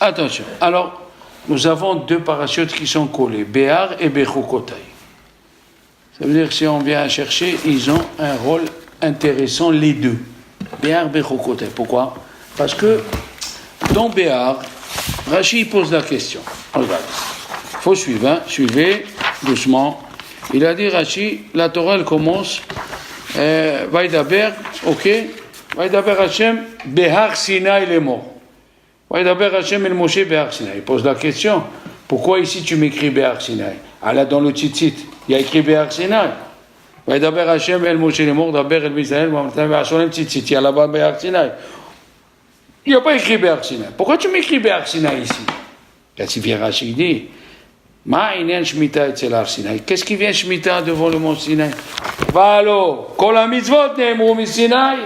Attention. Alors, nous avons deux parachutes qui sont collés, Béar et Bechokotai. Ça veut dire que si on vient à chercher, ils ont un rôle intéressant, les deux. Béar, Bechokotai. Pourquoi? Parce que dans Béar, Rashi pose la question. Regarde. Il faut suivre, hein? Suivez doucement. Il a dit, Rashi, la Torah, elle commence, Vaïdaber, ok? Vaïdaber Hashem, Behar Sinai les morts. Vaïdaber Hashem el Moshe Behar Sinai. Il pose la question, pourquoi ici tu m'écris Behar Sinai? Là dans le tzitzit, il y a écrit Behar Sinai. Vaïdaber Hashem el Moshe les morts, Daber el Misaël, Vaïdaber tzitzit, il y a là-bas Behar Sinai. Il n'y a pas écrit Behar Sinai. Pourquoi tu m'écris Behar Sinai ici? Là, si vient Rashi, il dit, qu'est-ce qui vient Shemitah devant le mont Sinaï? Valo, kol ha-mitzvot ne'emru mi-Sinaï.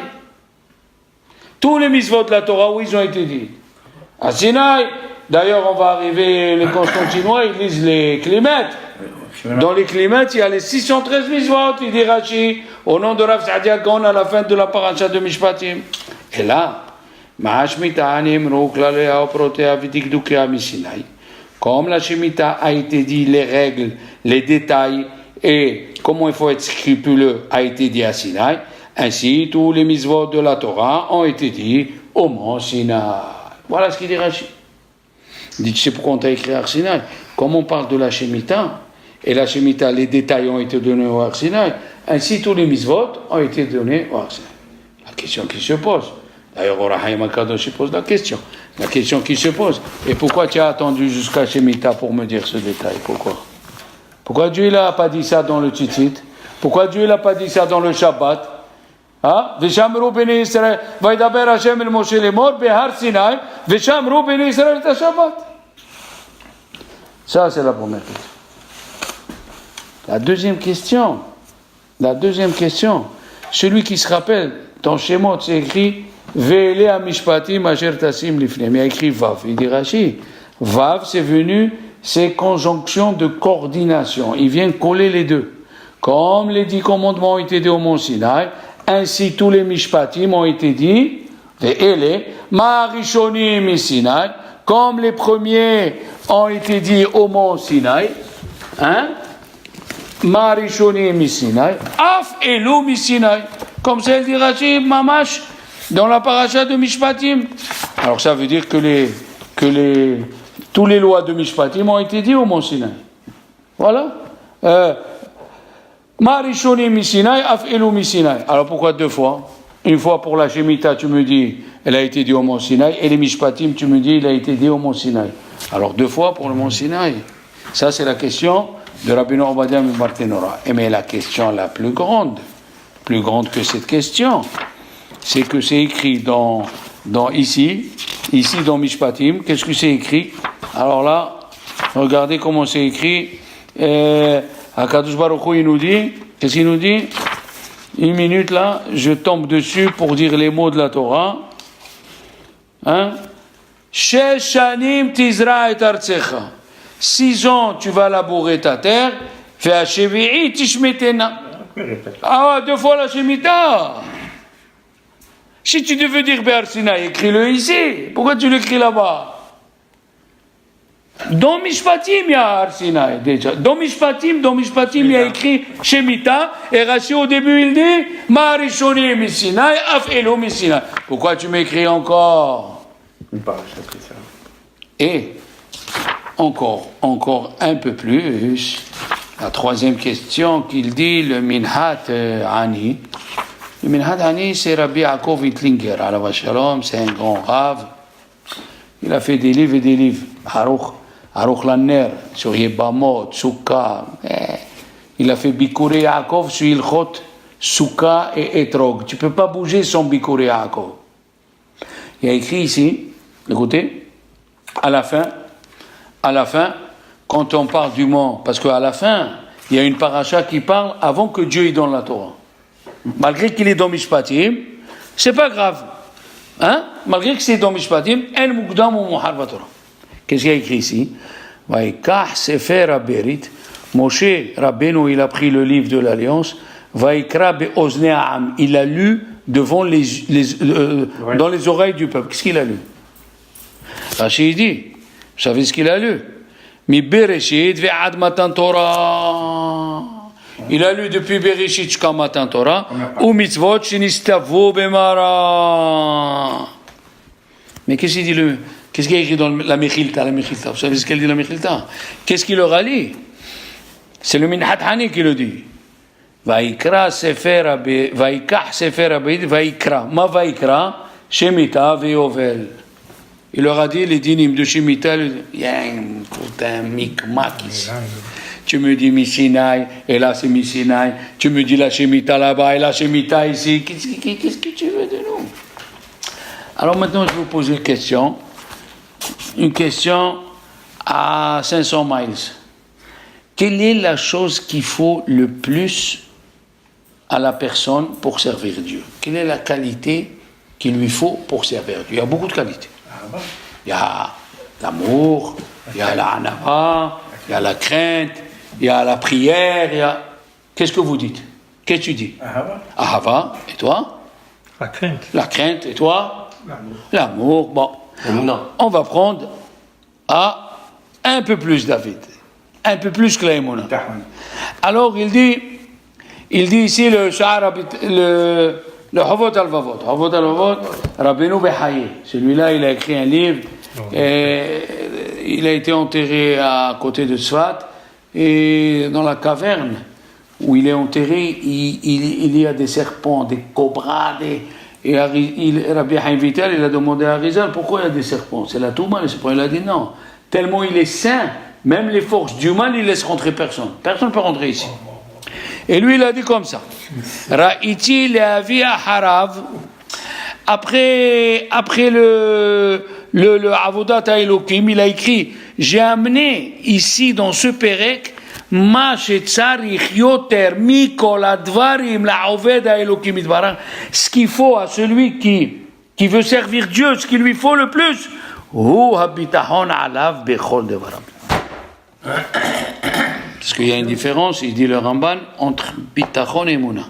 Tous les mitzvot de la Torah, où ils ont été dit? À Sinaï. D'ailleurs, on va arriver, les Constantinois, ils lisent les Climètes. Dans les Climètes, il y a les 613 mitzvot, il dit Rashi, au nom de Rav Saadia Gaon, à la fin de la paracha de Mishpatim. Et là, ma'a Shemitah ne'emru klalei u'protea v'dikdukea mi-Sinaï. Comme la Shemitah a été dit, les règles, les détails et comment il faut être scrupuleux a été dit à Sinaï, ainsi tous les mitzvot de la Torah ont été dit au mont Sinaï. Voilà ce qu'il dit Rashi. Il dit, tu sais pourquoi on t'a écrit à Sinaï? Comme on parle de la Shemitah, et la Shemitah, les détails ont été donnés au Sinaï, ainsi tous les mitzvot ont été donnés au Sinaï. La question qui se pose, d'ailleurs, Orahaim Akadosh pose la question qui se pose. Et pourquoi tu as attendu jusqu'à Shemitah pour me dire ce détail? Pourquoi Dieu n'a pas dit ça dans le tzitzit? Pourquoi Dieu n'a pas dit ça dans le Shabbat? Veshamru bnei Israël, Vaidaber Hashem el Moshe lemor behar Sinai, Veshamru bnei Israël et Shabbat. Ça, c'est la première question. La deuxième question, celui qui se rappelle, dans Shemot, c'est écrit Ve'ele ha-mishpatim asher tasim lifneim. Il y a écrit Vav. Il dit Rashi, Vav, c'est venu, c'est conjonction de coordination. Il vient coller les deux. Comme les 10 commandements ont été dit au mont Sinaï, ainsi tous les mishpatim ont été dit, Ve'ele ma'arishonim mi-Sinaï, comme les premiers ont été dit au mont Sinaï, ma'arishonim mi-Sinaï, af elu mi-Sinaï. Comme ça, il dit Rashi, mamash, dans la paracha de Mishpatim. Alors ça veut dire que tous les lois de Mishpatim ont été dites au mont Sinaï. Voilà. Marishoni mi-Sinaï, af elu mi-Sinaï. Alors pourquoi deux fois? Une fois pour la Shemitah, tu me dis, elle a été dite au mont Sinaï, et les Mishpatim, tu me dis, il a été dit au mont Sinaï. Alors deux fois pour le mont Sinaï. Ça, c'est la question de Rabbeinu Ovadia mi-Barthénora. Mais la question la plus grande que cette question, c'est que c'est écrit dans ici dans Mishpatim. Qu'est-ce que c'est écrit? Alors là, regardez comment c'est écrit. Akadosh Baruch Hu, il nous dit, qu'est-ce qu'il nous dit? Une minute là, je tombe dessus pour dire les mots de la Torah. Shesh shanim tizra et artsecha. 6 ans tu vas labourer ta terre. Ve'ashevi'i tishmetena. Ah, 2 fois la Shemitah. Si tu devais dire Behar Sinai, écris-le ici. Pourquoi tu l'écris là-bas? Dans Mishpatim, il y a Har Sinai déjà. Dans Mishpatim, il y a écrit Shemitah. Et Rashi, au début, il dit Ma'arishoni mi-Sinai, af elu mi-Sinai. Pourquoi tu m'écris encore? Et encore un peu plus. La troisième question qu'il dit, le Minhat Ani. Le Minhat Ani, c'est Rabbi Yaakov Wittlinger. Alav Shalom, c'est un grand rave. Il a fait des livres et des livres. Aruch Lanner, sur Yebamot, Souka. Il a fait Bikurei Yaakov sur Ilchot, Souka et Etrog. Tu ne peux pas bouger sans Bikurei Yaakov. Il y a écrit ici, écoutez, à la fin, quand on parle du mont, parce qu'à la fin, il y a une paracha qui parle avant que Dieu y donne la Torah. Malgré qu'il est dans Mishpatim, c'est pas grave. Malgré que c'est dans Mishpatim, en mukdam ou muhar Torah. Qu'est-ce qu'il y a écrit ici? Vaikach sefer haberit. Moshe Rabbeinu, il a pris le livre de l'Alliance. Vaikra be'oznei ha'am. Il a lu devant dans les oreilles du peuple. Qu'est-ce qu'il a lu? Rashi dit, vous savez ce qu'il a lu? Mi Bereshit ve'ad Matan Torah. Il a lu depuis Bereshit jusqu'à Matan Torah, ou mitzvot shenistavu bemara. Mais qu'est-ce qu'il dit qu'est-ce qu'il y a écrit dans la Mechilta, vous savez ce qu'elle dit la Mechilta? Qu'est-ce qu'il leur a dit? C'est le Minhat Hani qui le dit. Vaikra sefer Vaikach sefer abid Vaikra. Ma Vaikra, Shemitah ve'ovel. Il leur a dit les dynimes de Shemitah, il y a un micmac ici. Tu me dis Misinaï, et là c'est Misinaï. Tu me dis la Shemitah là-bas, et la Shemitah ici. Qu'est-ce que tu veux de nous? Alors maintenant, je vais vous poser une question à 500 miles. Quelle est la chose qu'il faut le plus à la personne pour servir Dieu? Quelle est la qualité qu'il lui faut pour servir Dieu? Il y a beaucoup de qualités. Il y a l'amour, il y a la hanava, il y a la crainte, il y a la prière, il y a... Qu'est-ce que vous dites? Qu'est-ce que tu dis? Ahava. Et toi? La crainte. La crainte. Et toi? L'amour. Bon. Non. On va prendre à un peu plus, David. Un peu plus que l'aïmouna. Alors, il dit ici le Havot al-Vavot. Havot al-Vavot, Rabbeinu Behaye. Celui-là, il a écrit un livre. Et il a été enterré à côté de Tzfat. Et dans la caverne où il est enterré, il y a des serpents, des cobras, et Rabbi Haïm Vital, il a demandé à Rizal pourquoi il y a des serpents. C'est la Touma, les serpents. Il a dit non. Tellement il est saint, même les forces du mal, il laisse rentrer personne. Personne ne peut rentrer ici. Et lui, il a dit comme ça. Ra'iti le'avi harav. Après le Avodat Elokim, il a écrit, j'ai amené ici dans ce Pérec, Ma shetzarich yoter mikol advarim la'oved Elokim idbarach. Ce qu'il faut à celui qui veut servir Dieu, ce qu'il lui faut le plus, hu habitahon alav bechol devaram. Parce qu'il y a une différence, il dit le Ramban, entre bitachon et Mouna.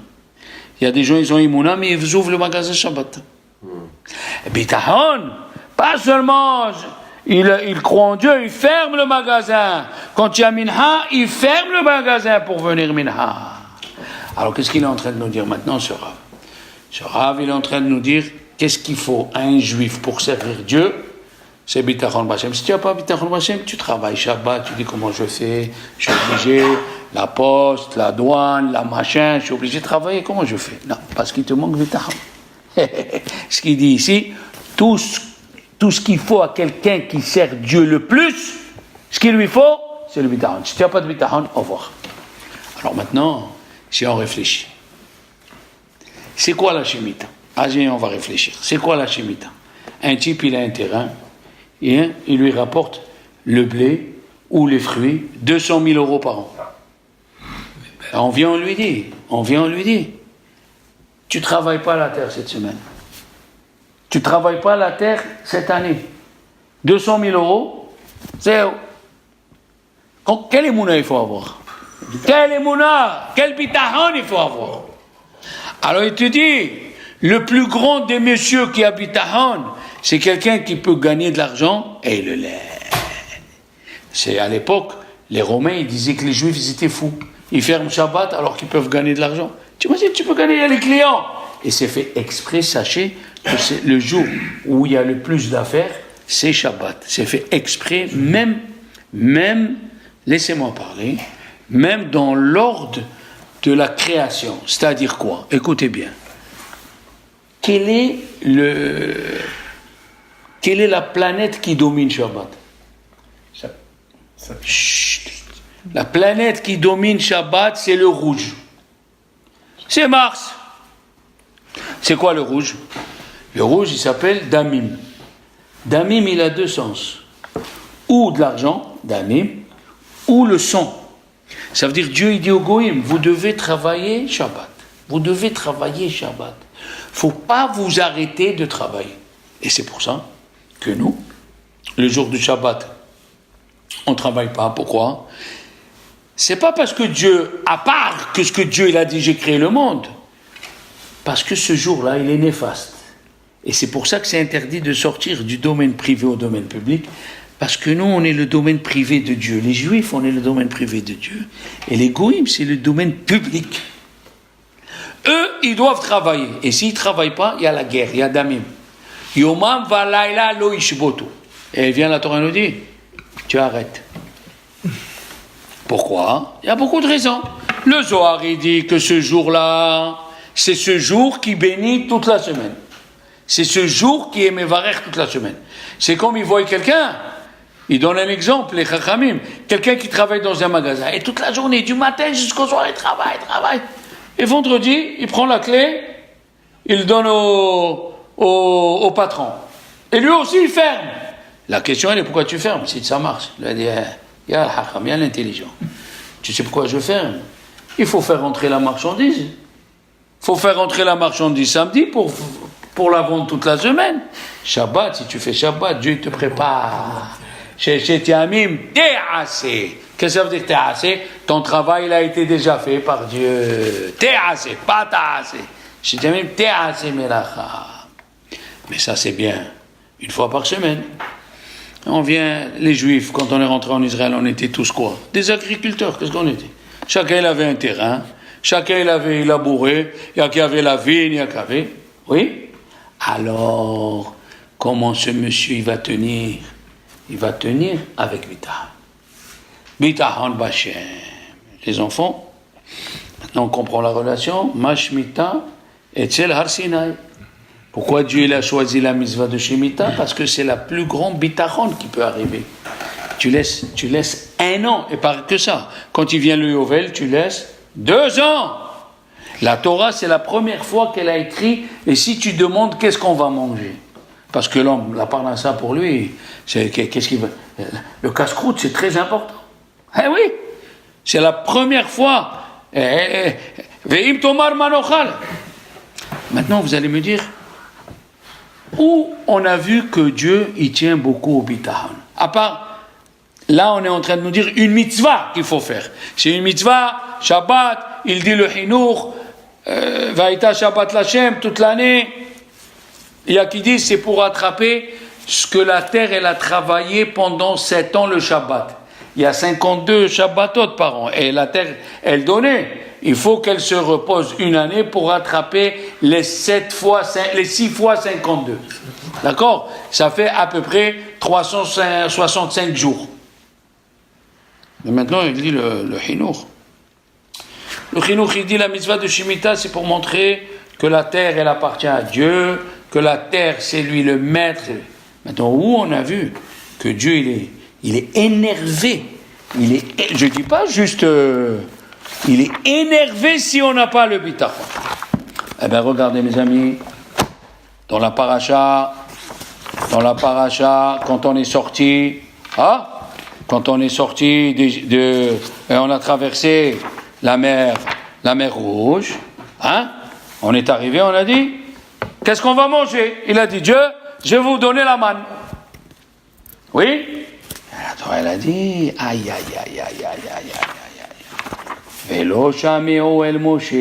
Il y a des gens, ils ont Mouna, mais ils ouvrent le magasin Shabbat. Bitachon, pas seulement il croit en Dieu, il ferme le magasin. Quand il y a Minha, il ferme le magasin pour venir Minha. Alors qu'est-ce qu'il est en train de nous dire maintenant, ce Rav? Ce Rav, il est en train de nous dire qu'est-ce qu'il faut à un juif pour servir Dieu? C'est Bitachon B'Hashem. Si tu n'as pas Bitachon B'Hashem, tu travailles Shabbat, tu dis comment je fais, je suis obligé, la poste, la douane, la machin, je suis obligé de travailler, comment je fais? Non, parce qu'il te manque Bitachon. Ce qu'il dit ici, tout ce qu'il faut à quelqu'un qui sert Dieu le plus, ce qu'il lui faut, c'est le Bitachon. Si tu n'as pas de Bitachon, au revoir. Alors maintenant, si on réfléchit, c'est quoi la Shemitah? On va réfléchir. C'est quoi la Shemitah? Un type, il a un terrain, et il lui rapporte le blé ou les fruits, 200 000 euros par an. On vient, on lui dit, tu ne travailles pas la terre cette semaine. Tu ne travailles pas la terre cette année. 200 000 euros, c'est où? Quel émouna il faut avoir? Quel émouna? Quel bitachon il faut avoir? Alors il te dit, le plus grand des messieurs qui a bitachon, c'est quelqu'un qui peut gagner de l'argent et il le laisse. C'est à l'époque, les Romains, ils disaient que les Juifs, ils étaient fous. Ils ferment Shabbat alors qu'ils peuvent gagner de l'argent. Tu imagines, tu peux gagner les clients. Et c'est fait exprès, sachez que c'est le jour où il y a le plus d'affaires, c'est Shabbat. C'est fait exprès, même, laissez-moi parler, même dans l'ordre de la création. C'est-à-dire quoi? Écoutez bien. Quelle est la planète qui domine Shabbat? Chut. La planète qui domine Shabbat, c'est le rouge. C'est Mars. C'est quoi le rouge? Le rouge, il s'appelle Damim. Damim, il a deux sens. Ou de l'argent, Damim, ou le sang. Ça veut dire, Dieu, il dit au Goïm, vous devez travailler Shabbat. Vous devez travailler Shabbat. Il ne faut pas vous arrêter de travailler. Et c'est pour ça que nous, le jour du Shabbat, on ne travaille pas. Pourquoi? C'est pas parce que Dieu, à part que ce que Dieu il a dit, j'ai créé le monde. Parce que ce jour-là, il est néfaste. Et c'est pour ça que c'est interdit de sortir du domaine privé au domaine public, parce que nous, on est le domaine privé de Dieu. Les Juifs, on est le domaine privé de Dieu. Et les Goïms, c'est le domaine public. Eux, ils doivent travailler. Et s'ils ne travaillent pas, il y a la guerre, il y a Damim. Yomam valayla lo ishbotu. Et vient la Torah nous dit, tu arrêtes. Pourquoi? Il y a beaucoup de raisons. Le Zohar, il dit que ce jour-là, c'est ce jour qui bénit toute la semaine. C'est ce jour qui est Mevarech toute la semaine. C'est comme il voit quelqu'un, il donne un exemple, les Chachamim, quelqu'un qui travaille dans un magasin, et toute la journée, du matin jusqu'au soir, il travaille. Et vendredi, il prend la clé, il donne au patron. Et lui aussi, il ferme. La question, elle est pourquoi tu fermes, si ça marche. Il a dit, il y a l'Hacham, il y a l'intelligent. Tu sais pourquoi je ferme? Il faut faire rentrer la marchandise. Il faut faire rentrer la marchandise samedi pour la vendre toute la semaine. Shabbat, si tu fais Shabbat, Dieu te prépare. Chez Tiamim, t'es assez. Qu'est-ce que ça veut dire t'es assez? Ton travail, il a été déjà fait par Dieu. T'es assez, pas t'as assez. Chez Tiamim, t'es assez, melacha. Mais ça, c'est bien. Une fois par semaine. On vient, les Juifs, quand on est rentré en Israël, on était tous quoi? Des agriculteurs, qu'est-ce qu'on était? Chacun, il avait un terrain. Chacun, il avait labouré. Il y a qui avait la vigne, il y a qui avait... Oui? Alors, comment ce monsieur, il va tenir? Il va tenir avec Bitahon. Bitahon Bachem. Les enfants, maintenant on comprend la relation. Mashmita et Tzel Har Sinai. Pourquoi Dieu il a choisi la mitzvah de Shemitah? Parce que c'est la plus grande Bitahon qui peut arriver. Tu laisses 1 an, et pas que ça. Quand il vient le Yovel, tu laisses 2 ans. La Torah, c'est la première fois qu'elle a écrit, et si tu demandes qu'est-ce qu'on va manger, parce que l'homme, la parnassa pour lui, qu'est-ce qu'il veut? Le casse-croûte, c'est très important. Eh oui, c'est la première fois. Ve'im tomar manochal. Maintenant, vous allez me dire, où on a vu que Dieu, il tient beaucoup au bitahon? À part, là, on est en train de nous dire une mitzvah qu'il faut faire. C'est une mitzvah, Shabbat, il dit le Hinour, Vaïta Shabbat Lachem, toute l'année. Il y a qui disent c'est pour attraper ce que la terre elle a travaillé pendant 7 ans le Shabbat. Il y a 52 Shabbatot par an et la terre elle donnait. Il faut qu'elle se repose une année pour attraper les 6 fois 52. D'accord? Ça fait à peu près 365 jours. Mais maintenant il dit le Hinour. Le Hinour il dit la mitzvah de Shemitah c'est pour montrer que la terre elle appartient à Dieu, que la terre, c'est lui le maître. Maintenant, où on a vu que Dieu, il est énervé. Je ne dis pas juste... il est énervé si on n'a pas le bitachon. Eh bien, regardez mes amis, dans la paracha, quand on est sorti, on a traversé la mer Rouge, on est arrivé, on a dit, qu'est-ce qu'on va manger? Il a dit, Dieu, je vais vous donner la manne. Oui? La Torah, elle a dit, aïe. Velo shameo el Moshe.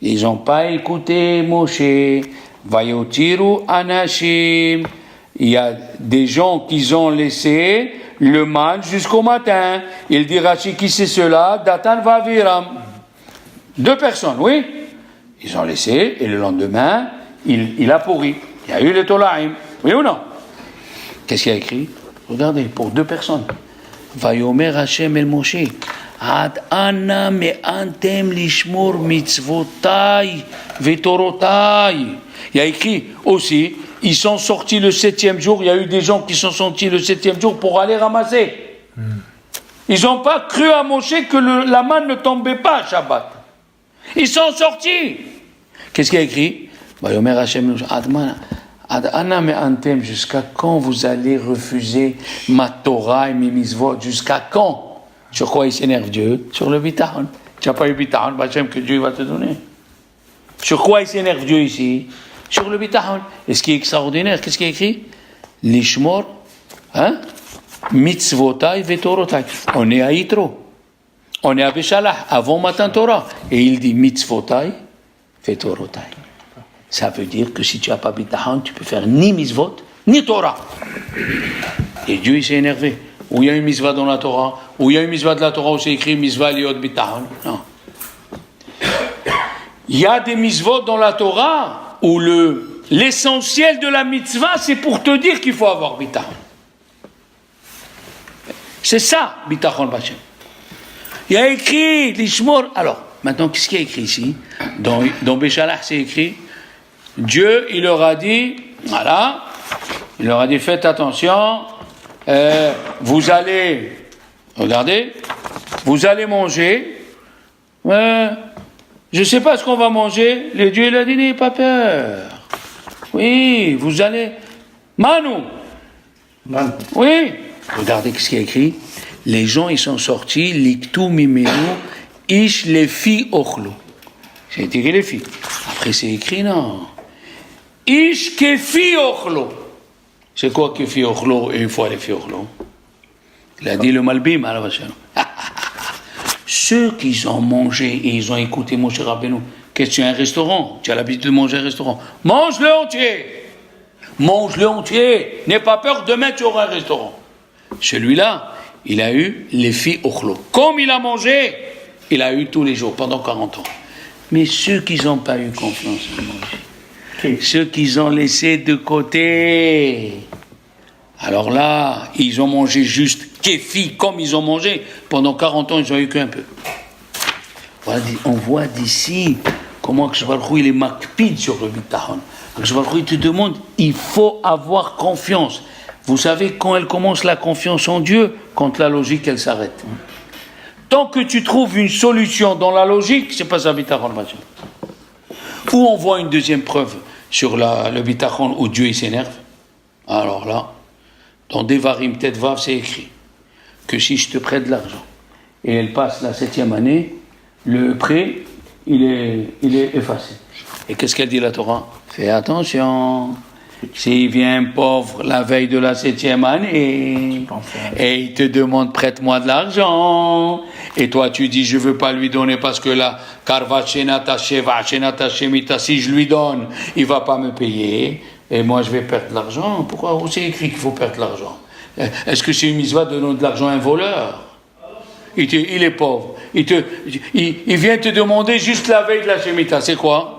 Ils n'ont pas écouté Moshe. Vayotiru anashim. Il y a des gens qui ont laissé le manne jusqu'au matin. Il dit, Rashi, qui c'est cela? Datan vaviram. 2 personnes, oui? Ils ont laissé, et le lendemain, il a pourri. Il y a eu les Tolaïm. Oui ou non? Qu'est-ce qu'il y a écrit? Regardez, pour 2 personnes. Vayomer Hashem el Moshe. Ad anna me antem lishmor mitzvotai vetorotai. Il y a écrit aussi, ils sont sortis le 7e jour. Il y a eu des gens qui sont sortis le 7e jour pour aller ramasser. Ils n'ont pas cru à Moshe que la manne ne tombait pas à Shabbat. Ils sont sortis. Qu'est-ce qu'il y a écrit? Jusqu'à quand vous allez refuser ma Torah et mes mitzvot? Jusqu'à quand? Sur quoi il s'énerve Dieu? Sur le bitahon. Tu n'as pas eu bitahon, Bachem, que Dieu va te donner. Sur quoi il s'énerve Dieu ici? Sur le bitahon. Et ce qui est extraordinaire, qu'est-ce qu'il y a écrit? Lishmor, mitzvotai vetorotai. On est à Yitro. On est à Béchalah, avant Matan Torah. Et il dit mitzvotai vetorotai. Ça veut dire que si tu n'as pas bitachon, tu peux faire ni mitzvot, ni Torah. Et Dieu, il s'est énervé. Où il y a une mitzvah dans la Torah, où il y a une mitzvah de la Torah où c'est écrit mitzvah liot bitachon. Non. Il y a des mitzvot dans la Torah où l'essentiel de la mitzvah, c'est pour te dire qu'il faut avoir bitachon. C'est ça, bitachon b'Hashem. Il y a écrit l'ishmor. Alors, maintenant, qu'est-ce qu'il y a écrit ici? Dans Béchalach, c'est écrit, Dieu, il leur a dit, voilà, il leur a dit, faites attention, vous allez, regardez, vous allez manger, je ne sais pas ce qu'on va manger, le Dieu, il a dit, n'ayez pas peur. Oui, vous allez, Manu. Oui, regardez ce qu'il y a écrit. Les gens, ils sont sortis, liktu mimenu, ish les filles ochlo. C'est écrit les filles. Après, c'est écrit, non. Ish kefi ochlo. C'est quoi kefi ochlo et une fois les filles ochlo? Il a dit le malbim, alors ceux qui ont mangé et ils ont écouté mon cher Rabbeinu, qu'est-ce que tu as un restaurant? Tu as l'habitude de manger un restaurant. Mange-le entier. Mange-le entier. N'aie pas peur, demain tu auras un restaurant. Celui-là, il a eu les filles ochlo. Comme il a mangé, il a eu tous les jours, pendant 40 ans. Mais ceux qui n'ont pas eu confiance à manger, ceux qui ont laissé de côté, alors là, ils ont mangé juste kéfi comme ils ont mangé. Pendant 40 ans, ils n'ont eu qu'un peu. Voilà, on voit d'ici comment Akadosh Baruch Hu, il est makpid sur le bitachon. Akadosh Baruch Hu, il te demande, il faut avoir confiance. Vous savez quand elle commence la confiance en Dieu? Quand la logique, elle s'arrête. Tant que tu trouves une solution dans la logique, c'est pas ça bitachon. Ou on voit une deuxième preuve sur le bitachon où Dieu il s'énerve. Alors là, dans Devarim Tetvav, c'est écrit que si je te prête de l'argent et elle passe la 7e année, le prêt, il est effacé. Et qu'est-ce qu'elle dit la Torah? Fais attention. S'il vient pauvre la veille de la 7e année et il te demande prête-moi de l'argent et toi tu dis je veux pas lui donner parce que là si je lui donne il va pas me payer et moi je vais perdre de l'argent. Pourquoi où c'est écrit qu'il faut perdre de l'argent? Est-ce que c'est une mitzvah de donner de l'argent à un voleur? Il est pauvre, il vient te demander juste la veille de la Shemitah, c'est quoi?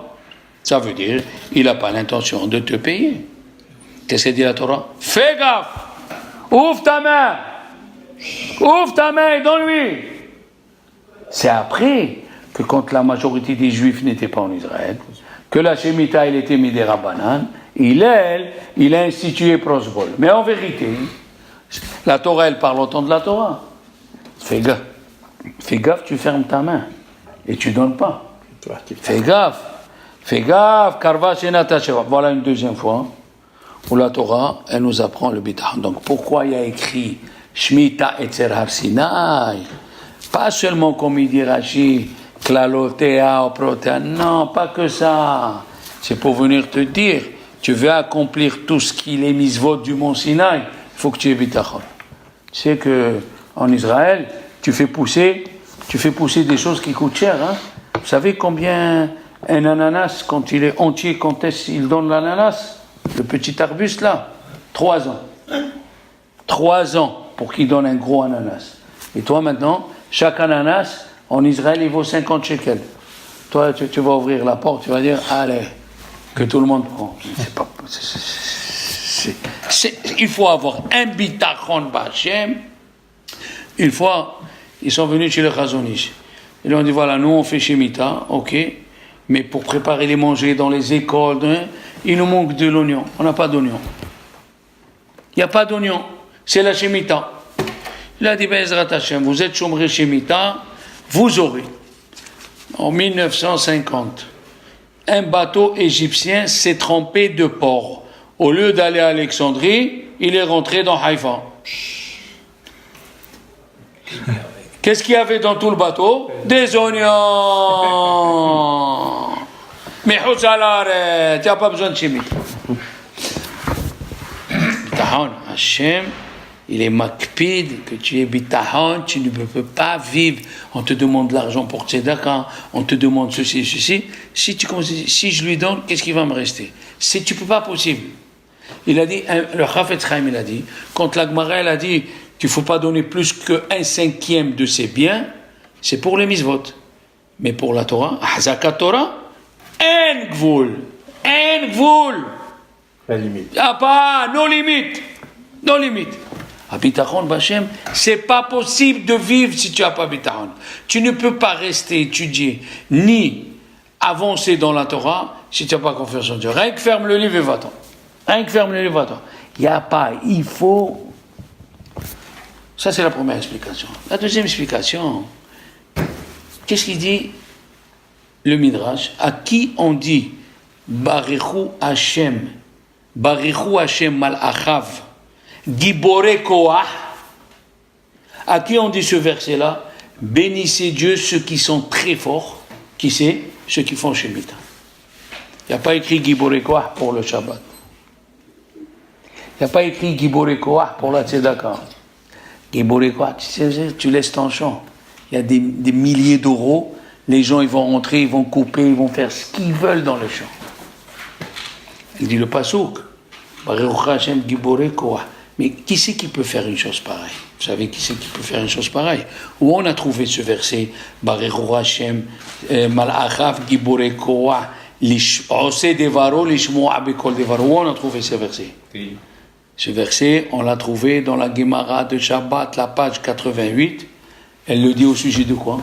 Ça veut dire il n'a pas l'intention de te payer. Qu'est-ce que dit la Torah? Fais gaffe, ouvre ta main et donne-lui. C'est après que quand la majorité des Juifs n'étaient pas en Israël, que la Shemitah elle était midei Rabbanan, il a institué prosbol. Mais en vérité, la Torah elle parle autant de la Torah. Fais gaffe, tu fermes ta main et tu donnes pas. Fais gaffe, karva shenata sheva. Voilà une deuxième fois où la Torah, elle nous apprend le bitachon. Donc pourquoi il y a écrit Shmita etzer har Sinai? Pas seulement comme il dit Rashi, klalotea ou protea. Non, pas que ça. C'est pour venir te dire, tu veux accomplir tout ce qui est mitzvot du mont Sinaï, il faut que tu aies bitachon. Tu sais que en Israël, tu fais pousser des choses qui coûtent cher. Hein? Vous savez combien un ananas, quand il est entier, quand est-ce qu'il donne l'ananas? Le petit arbuste là, 3 ans. 3 ans pour qu'il donne un gros ananas. Et toi maintenant, chaque ananas, en Israël, il vaut 50 shekels. Toi, tu vas ouvrir la porte, tu vas dire, allez, que tout le monde prend. Il faut avoir un bitachon b'Hashem. Une fois, ils sont venus chez le Chazon Ish. Ils lui ont dit, voilà, nous on fait Shemitah, ok, mais pour préparer les manger dans les écoles, il nous manque de l'oignon. On n'a pas d'oignon. Il n'y a pas d'oignon. C'est la Shemitah. Il a dit, Bezrat Hashem, vous êtes Shomrei Shemitah, vous aurez, en 1950, un bateau égyptien s'est trempé de porc. Au lieu d'aller à Alexandrie, il est rentré dans Haïfa. Qu'est-ce qu'il y avait dans tout le bateau? Des oignons. Mais tu n'as pas besoin de chimie. Hachem, il est makpid, que tu es bitahon, tu ne peux pas vivre, on te demande de l'argent pour tzedaka, on te demande ceci, ceci, si je lui donne, qu'est-ce qui va me rester? Tu ne peux pas possible. Il a dit, le Chafetz Chaim, il a dit, quand la Gemara, elle a dit qu'il ne faut pas donner plus qu'un cinquième de ses biens, c'est pour les misvot. Mais pour la Torah, Zakat Torah, en gvul. La limite. Il n'y a pas, no limite. Bitachon Bachem, c'est pas possible de vivre si tu n'as pas bitachon. Tu ne peux pas rester étudier ni avancer dans la Torah si tu n'as pas confiance en Dieu. Rien que ferme le livre et va-t'en. Il n'y a pas, il faut. Ça, c'est la première explication. La deuxième explication, qu'est-ce qu'il dit le Midrash? À qui on dit Barichu Hashem Mal'achav Gibore Koach? À qui on dit ce verset-là? Bénissez Dieu ceux qui sont très forts. Qui c'est? Ceux qui font Shemitah. Il n'y a pas écrit Gibore Koach pour le Shabbat. Il n'y a pas écrit Gibore Koach pour la Tzedaka. Gibore Koach, tu laisses ton champ. Il y a des milliers d'euros. Les gens, ils vont rentrer, ils vont couper, ils vont faire ce qu'ils veulent dans le champ. Il dit le Pasouk. Baruch Hashem Gibore Koach. Mais qui c'est qui peut faire une chose pareille? Vous savez qui c'est qui peut faire une chose pareille? Où on a trouvé ce verset? Baruch Hashem Mal'achav Gibore Koach Ose Devaro Lishmoa Bekol Devaro. Où on a trouvé ce verset? Oui. Ce verset, on l'a trouvé dans la Gemara de Shabbat, la page 88. Elle le dit au sujet de quoi?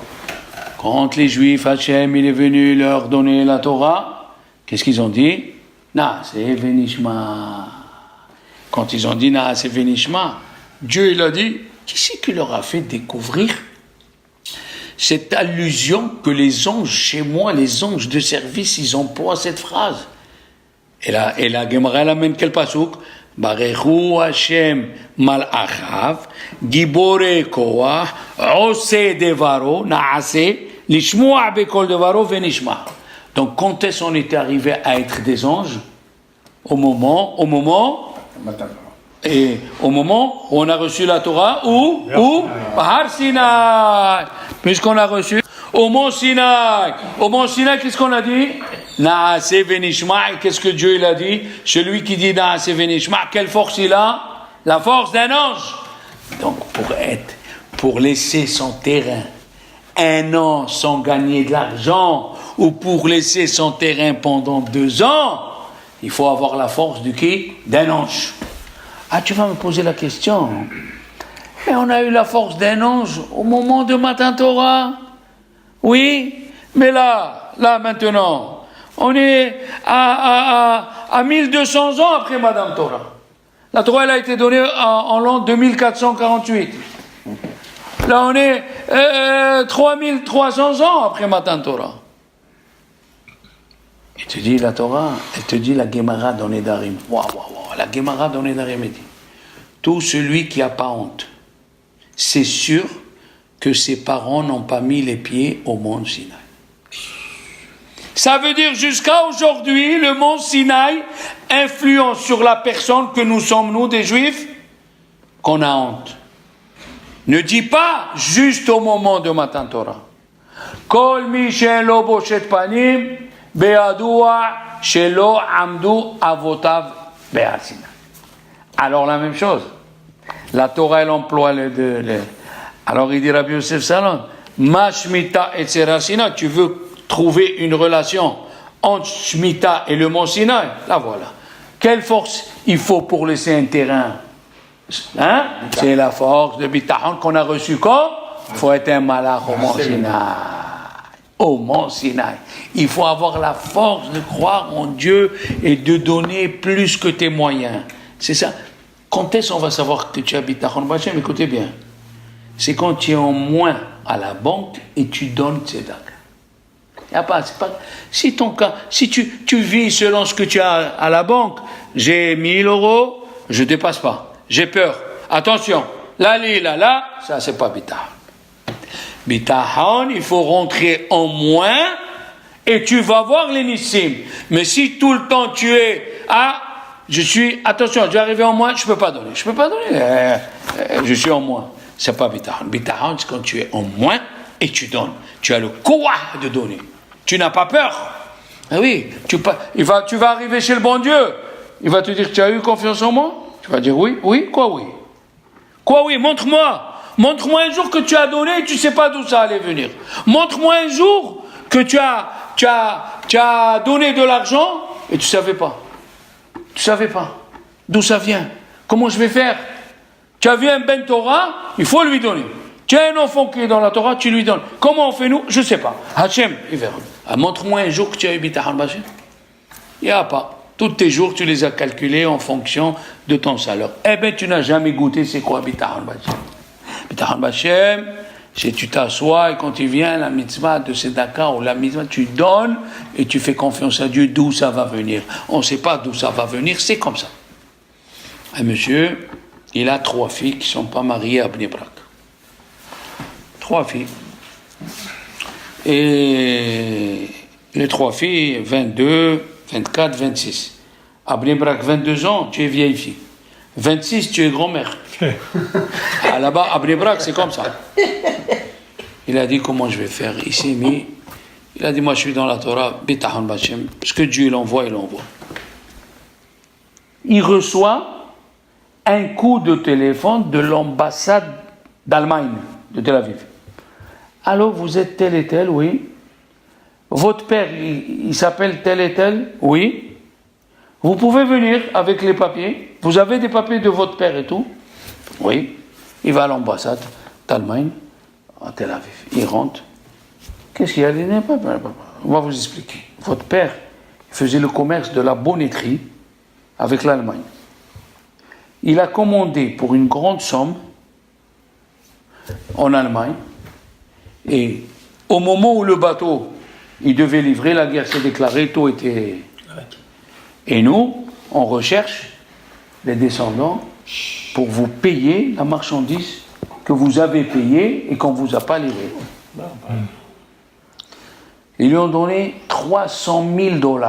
Quand les Juifs, Hachem, il est venu leur donner la Torah, qu'est-ce qu'ils ont dit? Naaseh Venishma. Quand ils ont dit Naaseh Venishma, Dieu, il a dit, qui c'est qui leur a fait découvrir cette allusion que les anges, chez moi, les anges de service, ils emploient cette phrase? Et la Gemara, elle amène quel pasouk? Barechu Hashem Mal'achav Gibore Koach Ose Devaro Naase Lishmoa Bekol Devaro Venishma. Donc quand est-ce qu'on était arrivé à être des anges? Au moment où on a reçu la Torah, où Har Sinai. Puisqu'on a reçu au mont Sinaï. Au mont Sinaï, qu'est-ce qu'on a dit? Naase Venishma. Et qu'est-ce que Dieu il a dit? Celui qui dit Naase Venishma, quelle force il a? La force d'un ange. Donc pour laisser son terrain un an sans gagner de l'argent, ou pour laisser son terrain pendant 2 ans, il faut avoir la force du qui? D'un ange. Ah, tu vas me poser la question. Mais on a eu la force d'un ange au moment de Matan Torah. Oui, mais là maintenant, on est à 1200 ans après Madame Torah. La Torah, elle a été donnée en l'an 2448. Là, on est 3300 ans après Matan Torah. Il te dit la Torah, elle te dit la Gemara dans Nedarim. Waouh, la Gemara dans Nedarim, elle dit, tout celui qui n'a pas honte, c'est sûr que ses parents n'ont pas mis les pieds au mont Sinaï. Ça veut dire jusqu'à aujourd'hui, le mont Sinaï influence sur la personne que nous sommes, nous, des Juifs, qu'on a honte. Ne dis pas juste au moment de Matan Torah. Kol mi shelo boshet panim be'adua shelo amdu avotav be'ar Sinaï. Alors la même chose. La Torah, elle emploie les deux. Alors il dit Rabbi Yosef Salon, ma Shemitah et Tzera Sinaï, tu veux trouver une relation entre Shemitah et le mont Sinaï? La voilà. Quelle force il faut pour laisser un terrain? C'est la force de Bitachon qu'on a reçue quand? Il faut être un malach au mont Sinaï. Au mont Sinaï. Il faut avoir la force de croire en Dieu et de donner plus que tes moyens. C'est ça. Quand est-ce qu'on va savoir que tu as Bitachon Bachem? Écoutez bien. C'est quand tu es en moins à la banque et tu donnes tzedaka. Il n'y a pas, c'est pas. Si ton cas, si tu vis selon ce que tu as à la banque, j'ai 1000 euros, je ne dépasse pas. J'ai peur. Attention, là, ça c'est pas bitachon. Bitachon, il faut rentrer en moins et tu vas voir les nissim. Mais si tout le temps tu es attention, je vais arriver en moins, je peux pas donner. je suis en moins. C'est pas bitahon. Bitahon, c'est quand tu es en moins et tu donnes. Tu as le courage de donner. Tu n'as pas peur. Ah oui, tu vas arriver chez le bon Dieu. Il va te dire, tu as eu confiance en moi? Tu vas dire oui, oui, quoi oui? Quoi oui, montre-moi. Montre-moi un jour que tu as donné et tu ne sais pas d'où ça allait venir. Montre-moi un jour que tu as donné de l'argent et tu ne savais pas. Tu ne savais pas. D'où ça vient? Comment je vais faire? Tu as vu un ben Torah, il faut lui donner. Tu as un enfant qui est dans la Torah, tu lui donnes. Comment on fait nous? Je ne sais pas. Hachem, il verra. Montre-moi un jour que tu as eu bitachon b'Hashem. Il n'y a pas. Tous tes jours, tu les as calculés en fonction de ton salaire. Eh bien, tu n'as jamais goûté c'est quoi bitachon b'Hashem. Bitachon b'Hashem, c'est tu t'assois et quand il vient la mitzvah de Sedaka ou la mitzvah, tu donnes et tu fais confiance à Dieu d'où ça va venir. On ne sait pas d'où ça va venir, c'est comme ça. Un monsieur, il a 3 filles qui ne sont pas mariées à Bnei Brak. 3 filles. Et les 3 filles, 22, 24, 26. À Bnei Brak, 22 ans, tu es vieille fille. 26, tu es grand-mère. Là-bas, à Bnei Brak, c'est comme ça. Il a dit, comment je vais faire? Il s'est mis, il a dit, moi je suis dans la Torah, bitachon b'Hashem, ce que Dieu l'envoie, il l'envoie. Il reçoit un coup de téléphone de l'ambassade d'Allemagne, de Tel Aviv. Alors, vous êtes tel et tel, oui. Votre père, il s'appelle tel et tel, oui. Vous pouvez venir avec les papiers. Vous avez des papiers de votre père et tout? Oui. Il va à l'ambassade d'Allemagne, à Tel Aviv. Il rentre. Qu'est-ce qu'il y a? On va vous expliquer. Votre père faisait le commerce de la bonneterie avec l'Allemagne. Il a commandé pour une grande somme en Allemagne. Et au moment où le bateau il devait livrer, la guerre s'est déclarée, tout était... Et nous, on recherche les descendants pour vous payer la marchandise que vous avez payée et qu'on ne vous a pas livrée. Ils lui ont donné $300,000.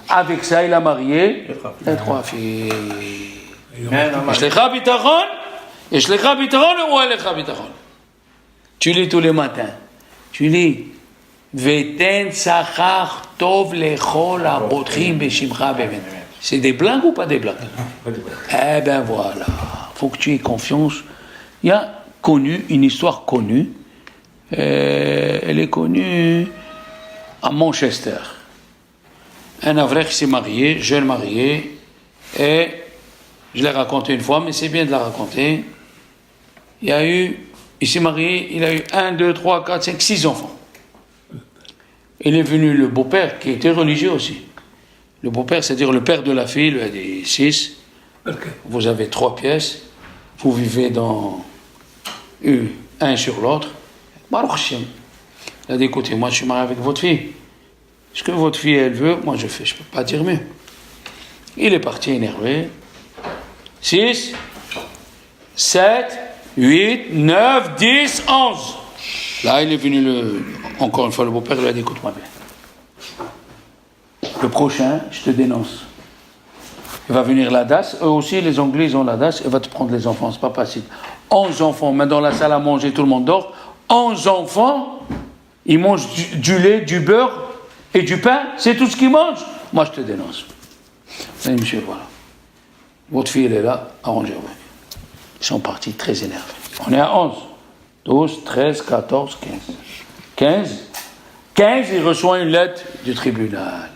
Avec ça, il a marié les 3 filles. Tu lis tous les matins. Tu lis. C'est des blagues ou pas des blagues? Eh bien voilà, il faut que tu aies confiance. Il y a une histoire connue, elle est connue à Manchester. Un avraie qui s'est marié, jeune marié, et je l'ai raconté une fois, mais c'est bien de la raconter. Il s'est marié, il a eu 1, 2, 3, 4, 5, 6 enfants. Il est venu le beau-père, qui était religieux aussi. Le beau-père, c'est-à-dire le père de la fille, lui a dit 6, vous avez 3 pièces, vous vivez dans un sur l'autre. Baruch Hashem. Il a dit, écoutez, moi je suis marié avec votre fille. Ce que votre fille, elle veut, moi je fais, je ne peux pas dire mieux. Il est parti énervé. 6, 7, 8, 9, 10, 11. Là, il est venu encore une fois, le beau-père lui a dit, écoute-moi bien. Le prochain, je te dénonce. Il va venir la DAS. Eux aussi, les Anglais, ils ont la DAS. Il va te prendre les enfants, c'est pas facile. 11 enfants, mais dans la salle à manger, tout le monde dort. 11 enfants, ils mangent du lait, du beurre et du pain. C'est tout ce qu'ils mangent. Moi, je te dénonce. Mais monsieur, voilà. Votre fille, elle est là, arrangez-vous. Ils sont partis très énervés. On est à 11. 12, 13, 14, 15. 15, il reçoit une lettre du tribunal.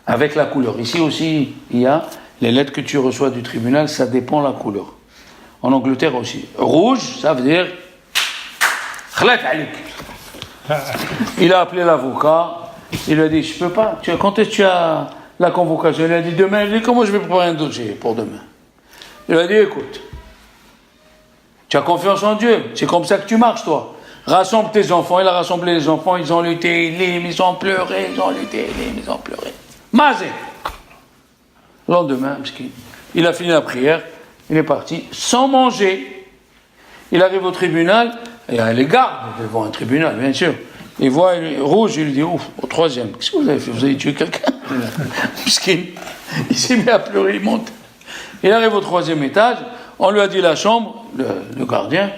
Avec la couleur. Ici aussi, il y a les lettres que tu reçois du tribunal, ça dépend de la couleur. En Angleterre aussi. Rouge, ça veut dire... Il a appelé l'avocat, il lui a dit, je peux pas. Quand est-ce que tu as la convocation? Il a dit, demain. Il a dit, comment je vais préparer un dossier pour demain? Il a dit, écoute, tu as confiance en Dieu, c'est comme ça que tu marches, toi. Rassemble tes enfants. Il a rassemblé les enfants, ils ont lutté, ils ont pleuré, ils ont pleuré. Mazé. Le lendemain, il a fini la prière, il est parti sans manger. Il arrive au tribunal, il y a les gardes devant un tribunal, bien sûr. Il voit rouge, il lui dit, ouf, au 3e, qu'est-ce que vous avez fait? Vous avez tué quelqu'un? Il s'est mis à pleurer, il monte. Il arrive au 3e étage, On lui a dit la chambre, le gardien.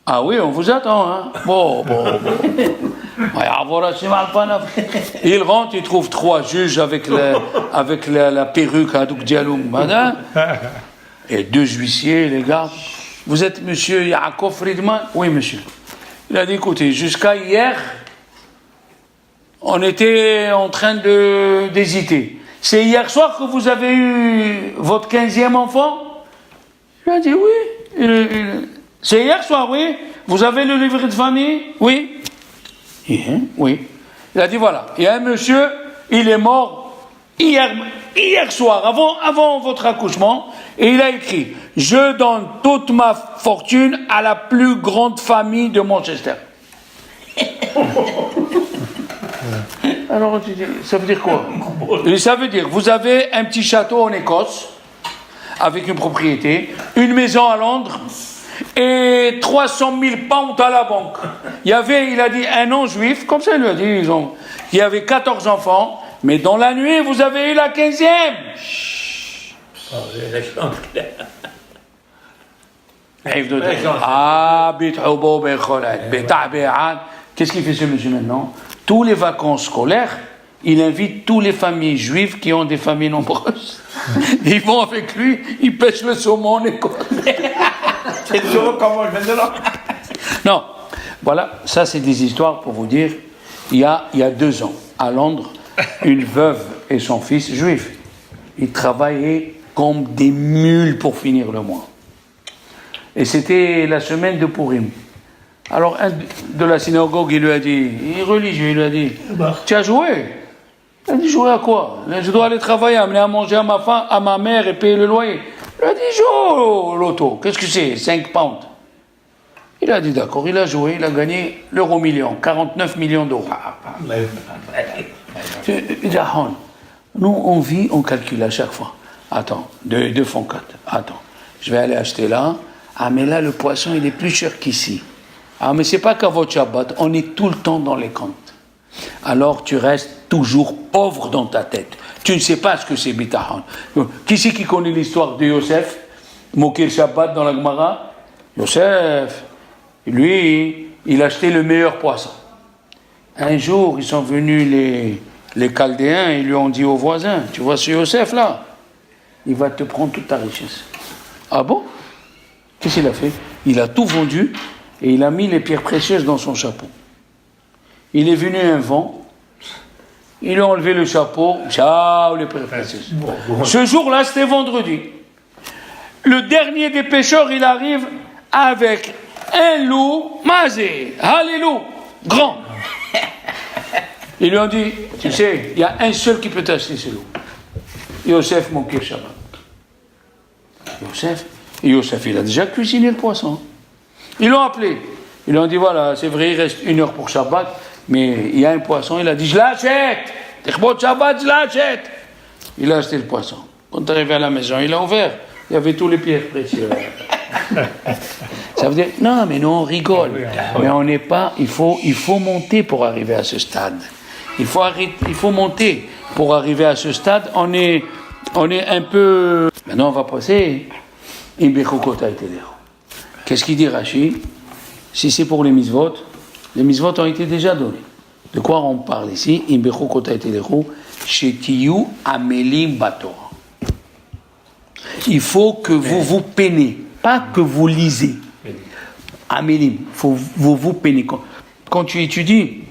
Ah oui, on vous attend, hein. Bon. Il rentre, il trouve 3 juges avec la perruque à Douk Dialoum, madame, et 2 huissiers, les gars. Vous êtes monsieur Yaakov Friedman? Oui, monsieur. Il a dit, écoutez, jusqu'à hier, on était en train d'hésiter. C'est hier soir que vous avez eu votre 15e enfant? Il a dit, oui. C'est hier soir, oui. Vous avez le livret de famille? Oui. Oui. Il a dit, voilà, il y a un monsieur, il est mort hier soir, avant votre accouchement, et il a écrit, je donne toute ma fortune à la plus grande famille de Manchester. Alors, ça veut dire quoi? Ça veut dire, vous avez un petit château en Écosse, avec une propriété, une maison à Londres, et 300 000 pounds à la banque. Il a dit, un non-juif, comme ça il lui a dit, il y avait 14 enfants, mais dans la nuit, vous avez eu la 15e. Qu'est-ce qu'il fait ce monsieur maintenant? Tous les vacances scolaires, il invite toutes les familles juives qui ont des familles nombreuses. Ils vont avec lui, ils pêchent le saumon en Écosse. C'est toujours comment je viens de là. Non, voilà, ça c'est des histoires pour vous dire. Il y a 2 ans, à Londres, une veuve et son fils juifs, ils travaillaient comme des mules pour finir le mois. Et c'était la semaine de Purim. Alors un de la synagogue, il lui a dit, il est religieux, il lui a dit, tu as joué? Il a dit, jouer à quoi? Je dois aller travailler, amener à manger à ma femme, à ma mère et payer le loyer. Il a dit, joue au loto. Qu'est-ce que c'est? 5 pounds. Il a dit, d'accord, il a joué, il a gagné l'euro million, 49 millions d'euros. Nous, on vit, on calcule à chaque fois. Attends, 2 font 4. Attends, je vais aller acheter là. Ah, mais là, le poisson, il est plus cher qu'ici. Ah, mais c'est pas qu'à votre Shabbat, on est tout le temps dans les comptes. Alors, tu restes toujours pauvre dans ta tête. Tu ne sais pas ce que c'est Bitahon. Qui c'est qui connaît l'histoire de Yosef? Moquer le Shabbat dans la Gemara? Yosef, lui, il achetait le meilleur poisson. Un jour, ils sont venus les Chaldéens, ils lui ont dit aux voisins, tu vois ce Yosef là, il va te prendre toute ta richesse. Ah bon? Qu'est-ce qu'il a fait? Il a tout vendu et il a mis les pierres précieuses dans son chapeau. Il est venu un vent, il a enlevé le chapeau, ciao les pierres précieuses. Ce jour-là, c'était vendredi. Le dernier des pêcheurs, il arrive avec un loup mazé, alléluia, grand. Ils lui ont dit, tu sais, il y a un seul qui peut t'acheter ce loup. Yosef Moukir Shabbat. Yosef, il a déjà cuisiné le poisson. Ils l'ont appelé. Ils lui ont dit, voilà, c'est vrai, il reste 1 heure pour Shabbat, mais il y a un poisson. Il a dit, je l'achète. Techbot Shabbat, je l'achète. Il a acheté le poisson. Quand il est arrivé à la maison, il a ouvert. Il y avait tous les pierres précieuses. Ça veut dire, non, mais nous on rigole. Mais on n'est pas, il faut monter pour arriver à ce stade. Il faut monter pour arriver à ce stade. On est un peu... Maintenant on va passer. Qu'est-ce qu'il dit Rashi? Si c'est pour les mitzvot ont été déjà donnés. De quoi on parle ici? Il faut que vous vous peinez, pas que vous lisez. Amélim, il faut vous peiner. Quand tu étudies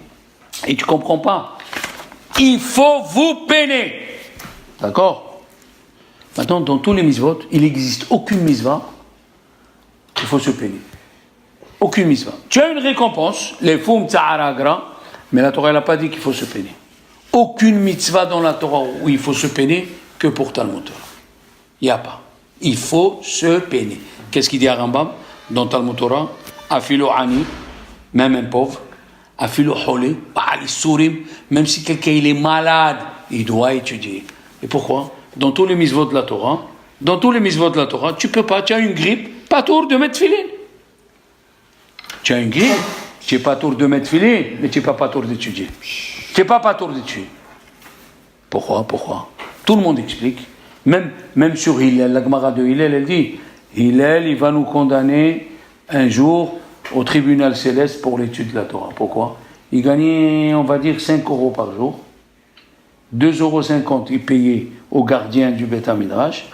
et tu ne comprends pas, il faut vous peiner. D'accord? Maintenant, dans tous les mitzvot, il n'existe aucune mitzvah qu'il faut se peiner. Aucune mitzvah. Tu as une récompense, les foum tsa'aragra, mais la Torah n'a pas dit qu'il faut se peiner. Aucune mitzvah dans la Torah où il faut se peiner que pour Talmud Torah. Il n'y a pas. Il faut se peiner. Qu'est-ce qu'il dit à Rambam dans Talmud Torah? Afilo ani, même un pauvre. Afilo holé, ba'ali sourim, même si quelqu'un il est malade, il doit étudier. Et pourquoi? Dans tous les mitzvot de la Torah, tu peux pas, tu as une grippe, pas tour de mettre filin. Tu as une grippe, tu n'es pas tour de mettre filin, mais tu n'es pas tour d'étudier. Tu n'es pas tour d'étudier. Pourquoi? Tout le monde explique. Même sur Hillel, la Gemara de Hillel, elle dit, il va nous condamner un jour au tribunal céleste pour l'étude de la Torah. Pourquoi? Il gagnait, on va dire, 5 euros par jour. 2,50 €, il payait au gardien du Beth Midrash,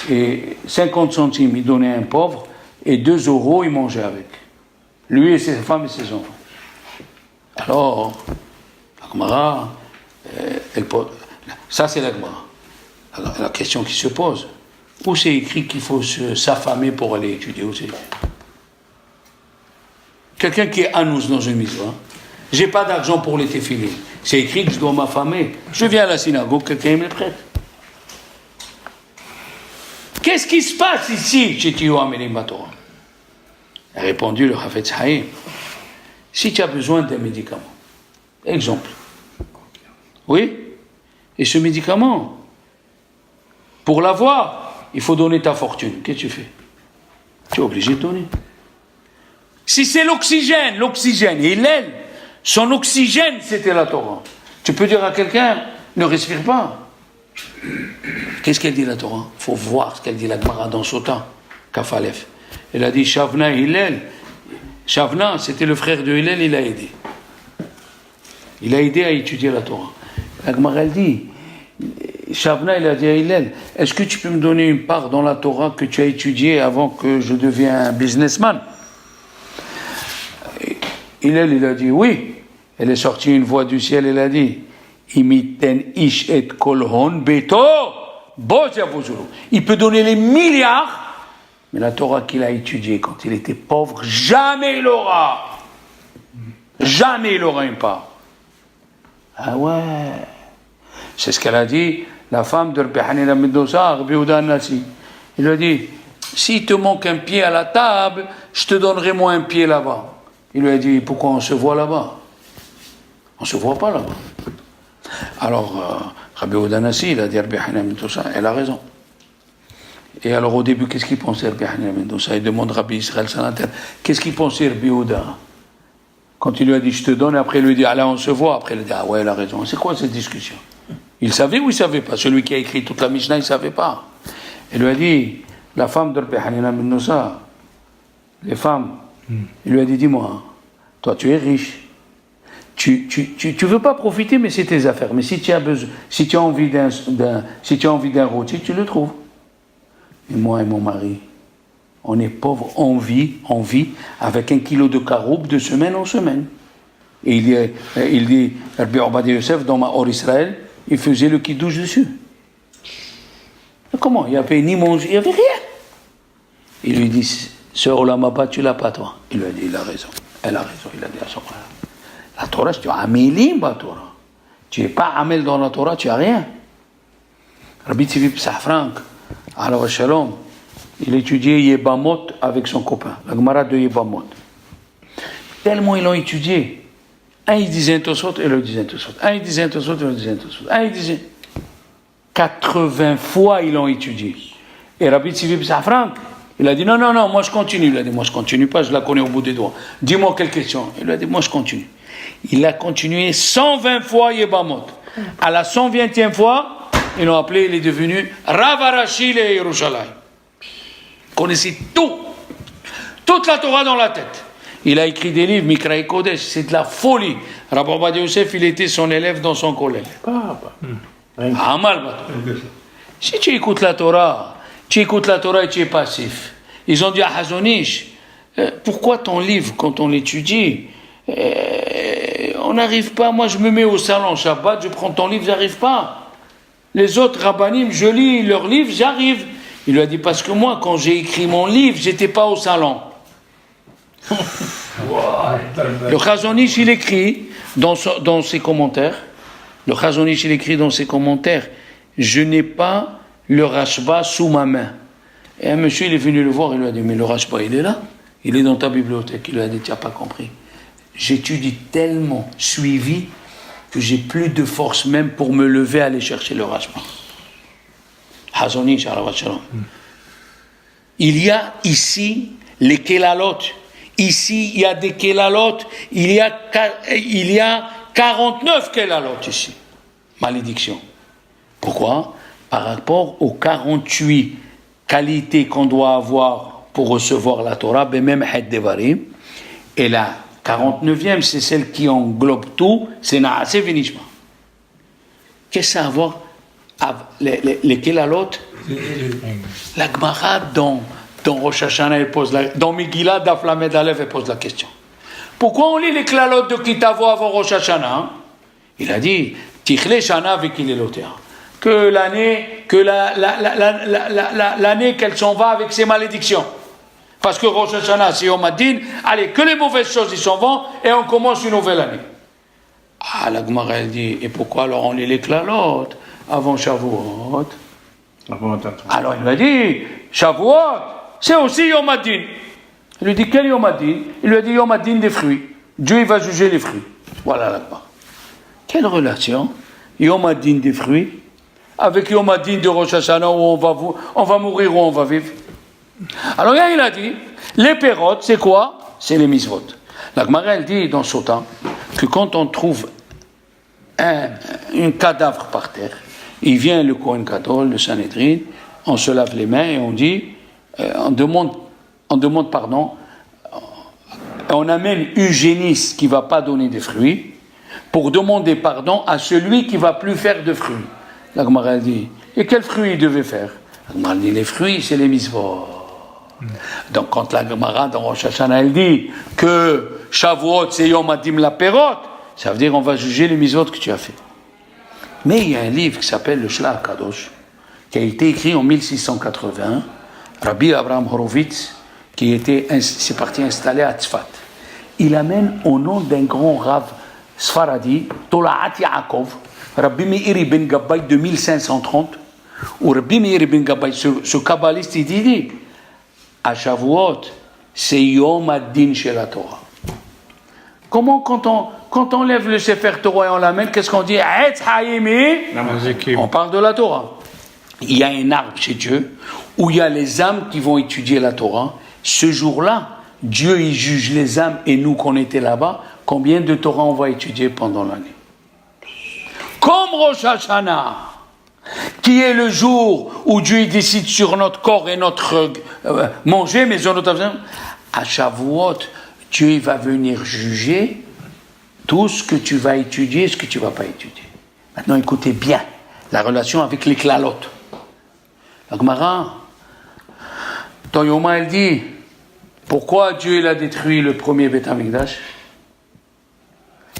et 50 centimes, il donnait à un pauvre, et 2 €, il mangeait avec. Lui et ses femmes et ses enfants. Alors, la Gemara, ça c'est la Gemara. La question qui se pose, où c'est écrit qu'il faut s'affamer pour aller étudier? Où c'est écrit? Quelqu'un qui est anous dans une mitzvah, j'ai pas d'argent pour les téfilés. C'est écrit que je dois m'affamer. Je viens à la synagogue, quelqu'un me les prête. Qu'est-ce qui se passe ici chez Tiyo Amelim Torah? A répondu le Hafetz Haïm. Si tu as besoin d'un médicament, exemple, oui, et ce médicament, pour l'avoir, il faut donner ta fortune. Qu'est-ce que tu fais? Tu es obligé de donner. Si c'est l'oxygène, et l'aile, son oxygène, c'était la Torah. Tu peux dire à quelqu'un, ne respire pas. Qu'est-ce qu'elle dit la Torah? Il faut voir ce qu'elle dit la Gemara dans Sota, Kafalef. Elle a dit Shavna Hillel. Shavna, c'était le frère de Hillel, il a aidé. Il a aidé à étudier la Torah. La Gemara, elle dit, Shavna, il a dit à Hillel, est-ce que tu peux me donner une part dans la Torah que tu as étudiée avant que je devienne un businessman? Hillel, il a dit oui. Elle est sortie une voix du ciel, elle a dit, Imiten ish et kolhon beto, il peut donner les milliards, mais la Torah qu'il a étudiée quand il était pauvre, jamais il aura. Jamais il aura une part. Ah ouais. C'est ce qu'elle a dit, la femme de Rabbi Hanina ben Dosa, Rabbi Yehuda Hanassi. Il lui a dit, s'il te manque un pied à la table, je te donnerai moi un pied là-bas. Il lui a dit, pourquoi on se voit là-bas? On ne se voit pas là-bas. Alors, Rabbi Yehuda Hanassi, il a dit Rabbi Hanina ben Dosa, elle a raison. Et alors au début, qu'est-ce qu'il pensait Rabbi Hanina ben Dosa? Il demande Rabbi Israël Salanter, qu'est-ce qu'il pensait Rabbi Yehuda? Quand il lui a dit, je te donne, après il lui dit, ah là on se voit, après il a dit, ah ouais, elle a raison. C'est quoi cette discussion? Il savait ou il ne savait pas? Celui qui a écrit toute la Mishnah, il ne savait pas. Il lui a dit, la femme de Rabbi Hanina ben Dosa, les femmes, il lui a dit, dis-moi, toi tu es riche, tu veux pas profiter, mais c'est tes affaires. Mais si tu as besoin, si tu as envie d'un rôti, tu le trouves. Et moi et mon mari, on est pauvres, on vit avec 1 kilo de caroube de semaine en semaine. Et il dit, Rabbi Obadia Yosef, dans Maor Israël, il faisait le kiddush dessus. Mais comment? Il n'y avait ni manger, il n'y avait rien. Il lui dit, ce Olam Haba, tu l'as pas toi. Il lui a dit, il a raison. Elle a raison, il a dit à son frère. La Torah, tu as amélim la Torah. Tu n'es pas amel dans la Torah, tu n'as rien. Rabbi Tzvi Psah Frank, alors Shalom, il étudiait Yebamot avec son copain, la Gemara de Yebamot. Tellement ils l'ont étudié. Un il disait un Tosot et l'autre disait un Tosot. Un il disait un Tosot et l'autre disait un Tosot. Un il disait 80 fois ils l'ont étudié. Et Rabbi Tzvi Psah Frank, il a dit non, moi je continue. Il a dit moi je continue pas, je la connais au bout des doigts. Dis-moi quelle question. Il a dit moi je continue. Il a continué 120 fois Yebamot. À la 120e fois, ils l'ont appelé, il est devenu Rav Arashi le Yerushalayim. Il connaissait tout. Toute la Torah dans la tête. Il a écrit des livres, Mikra et Kodesh, c'est de la folie. Rabbi Obadia Yosef, il était son élève dans son collège. Amal Batou. Si tu écoutes la Torah et tu es passif. Ils ont dit à Hazonish, pourquoi ton livre, quand on l'étudie, on n'arrive pas, moi je me mets au salon Shabbat, je prends ton livre, j'arrive pas. Les autres rabbanim, je lis leurs livres, j'arrive. Il lui a dit, parce que moi, quand j'ai écrit mon livre, j'étais pas au salon. Le Chazonish, il écrit dans ses commentaires, je n'ai pas le Rashba sous ma main. Et un monsieur, il est venu le voir, il lui a dit, mais le Rashba, il est là, il est dans ta bibliothèque. Il lui a dit, tu n'as pas compris. J'étudie tellement suivi que j'ai plus de force même pour me lever à aller chercher le Rashba. Hazonish, il y a ici les Kelalot. Ici, il y a des Kelalot. Il y a 49 Kelalot ici. Malédiction. Pourquoi? Par rapport aux 48 qualités qu'on doit avoir pour recevoir la Torah, même Het Devarim. Et la 49e, c'est celle qui englobe tout, c'est Naaseh Venishma. Qu'est-ce que ça a à voir avec les Kelalot? La Gemara dans Rosh Hashanah, elle pose dans Megillah, Daf Lamed Aleph, elle pose la question. Pourquoi on lit les Kelalot de Kitavo avant Rosh Hashanah? Il a dit, Tichle Shana Vekilelotea. Que l'année qu'elle s'en va avec ses malédictions. Parce que Rosh Hashanah, c'est Yom Hadin, allez, que les mauvaises choses, ils s'en vont, et on commence une nouvelle année. Ah, la Gemara, elle dit, et pourquoi alors on lit les Kelalot avant Shavuot? Alors il lui a dit, Shavuot, c'est aussi Yom Hadin. Il lui dit, quel Yom Hadin? Il lui a dit, Yom Hadin des fruits. Dieu, il va juger les fruits. Voilà la Gemara. Quelle relation? Yom Hadin des fruits avec Yom Hadin de Rosh Hashanah où on va mourir ou on va vivre. Alors il a dit, les pérotes, c'est quoi? C'est les misvot. La Gemara, elle dit dans Sota que quand on trouve un cadavre par terre, il vient le Kohen Gadol, le Sanhedrin, on se lave les mains et on dit, on demande pardon, on amène Eugénis qui ne va pas donner des fruits pour demander pardon à celui qui ne va plus faire de fruits. La Gemara dit, et quels fruits il devait faire? La Gemara dit, les fruits, c'est les misvot. Donc quand la Gemara dans Rosh Hashanah, elle dit que Shavuot, c'est Yom Hadim la Perot, ça veut dire on va juger les misvot que tu as fait. Mais il y a un livre qui s'appelle le Shlach Kadosh, qui a été écrit en 1681, Rabbi Abraham Horowitz, c'est parti installé à Tzfat. Il amène au nom d'un grand Rav Sfaradi, Tola'at Yaakov, Rabbi Meir ben Gabbai de 1530, où Rabbi Meir ben Gabbai, ce kabbaliste, il dit, à Shavuot, c'est Yom Hadin chez la Torah. Comment, quand on lève le Sefer Torah et on l'amène, qu'est-ce qu'on dit? On parle de la Torah. Il y a un arbre chez Dieu où il y a les âmes qui vont étudier la Torah. Ce jour-là, Dieu il juge les âmes et nous qu'on était là-bas, combien de Torah on va étudier pendant l'année. Comme Rosh Hashanah, qui est le jour où Dieu décide sur notre corps et notre manger, mais sur notre à Shavuot, Dieu va venir juger tout ce que tu vas étudier, ce que tu ne vas pas étudier. Maintenant, écoutez bien la relation avec les Kelalot. La Gemara, dans Yoma, elle dit, pourquoi Dieu il a détruit le premier Beth Amikdash?